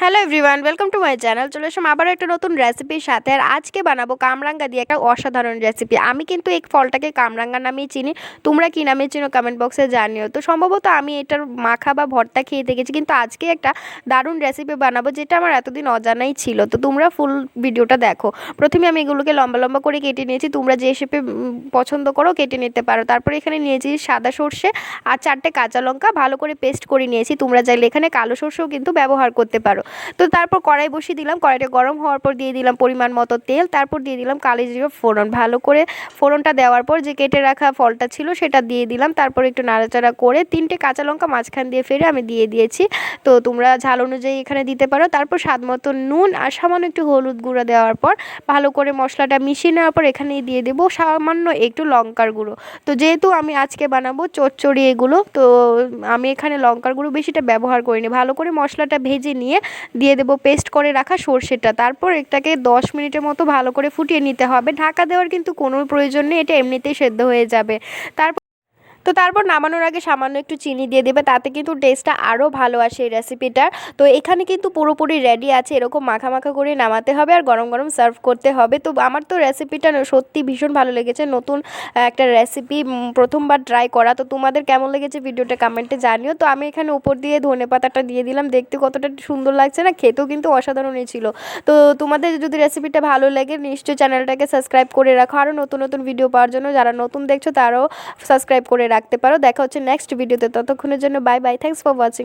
Hello everyone, welcome to my channel. চলে আসলাম আবারও একটা নতুন রেসিপির সাথে। আর আজকে বানাবো কামরাঙ্গা দিয়ে একটা অসাধারণ রেসিপি। আমি কিন্তু এই ফলটাকে কামরাঙ্গা নামেই চিনি। তোমরা কী নামে চিনো কমেন্ট বক্সে জানিও। তো সম্ভবত আমি এটার মাখা বা ভর্তা খেয়ে দেখেছি, কিন্তু আজকে একটা দারুণ রেসিপি বানাবো যেটা আমার এতদিন অজানাই ছিল। তো তোমরা ফুল ভিডিওটা দেখো। প্রথমে আমি এগুলোকে লম্বা লম্বা করে কেটে নিয়েছি, তোমরা যে শেপে পছন্দ করো কেটে নিতে পারো। তারপরে এখানে নিয়েছি সাদা সর্ষে আর 4টে কাঁচা লঙ্কা, ভালো করে পেস্ট করে নিয়েছি। তোমরা চাইলে এখানে কালো সর্ষেও কিন্তু ব্যবহার করতে পারো। তো তারপর কড়াই বসিয়ে দিলাম, কড়াইটা গরম হওয়ার পর দিয়ে দিলাম পরিমাণ মতো তেল, তারপর দিয়ে দিলাম কালো জিরে ফোড়ন। ভালো করে ফোড়নটা দেওয়ার পর যে কেটে রাখা ফলটা ছিল সেটা দিয়ে দিলাম, তারপর একটু নাড়াচাড়া করে 3টে কাঁচা লঙ্কা মাঝখান দিয়ে ফেলে আমি দিয়ে দিয়েছি। তো তোমরা ঝাল অনুযায়ী এখানে দিতে পারো। তারপর স্বাদ মতো নুন আর সামান্য একটু হলুদ গুঁড়ো দেওয়ার পর ভালো করে মশলাটা মিশিয়ে নেওয়ার পর এখানেই দিয়ে দেবো সামান্য একটু লঙ্কার গুঁড়ো। তো যেহেতু আমি আজকে বানাবো চচ্চড়ি এগুলো, তো আমি এখানে লঙ্কার গুঁড়ো বেশিটা ব্যবহার করিনি। ভালো করে মশলাটা ভেজে নিয়ে দিয়ে দেবো পেস্ট করে রাখা সর্ষেটা। তারপর এটাকে 10 মিনিটের মতো ভালো করে ফুটিয়ে নিতে হবে। ঢাকা দেওয়ার কিন্তু কোনো প্রয়োজন নেই, এটা এমনিতেই সেদ্ধ হয়ে যাবে। তারপর নামানোর আগে সামান্য একটু চিনি দিয়ে দেবে, তাতে কিন্তু টেস্টটা আরও ভালো আসে এই রেসিপিটার। তো এখানে কিন্তু পুরোপুরি রেডি আছে, এরকম মাখা মাখা করে নামাতে হবে আর গরম গরম সার্ভ করতে হবে। তো আমার তো রেসিপিটা সত্যি ভীষণ ভালো লেগেছে, নতুন একটা রেসিপি, প্রথমবার ট্রাই করা। তো তোমাদের কেমন লেগেছে ভিডিওটা কমেন্টে জানিও। তো আমি এখানে উপর দিয়ে ধনেপাতাটা দিয়ে দিলাম, দেখতে কতটা সুন্দর লাগছে না, খেতেও কিন্তু অসাধারণই ছিল। তো তোমাদের যদি রেসিপিটা ভালো লাগে নিশ্চয়ই চ্যানেলটাকে সাবস্ক্রাইব করে রাখো, আরও নতুন নতুন ভিডিও পাওয়ার জন্য। যারা নতুন দেখছো তারাও সাবস্ক্রাইব করে রাখতে পারো। দেখা হচ্ছে নেক্সট ভিডিওতে, ততক্ষণের জন্য bye bye, thanks for watching.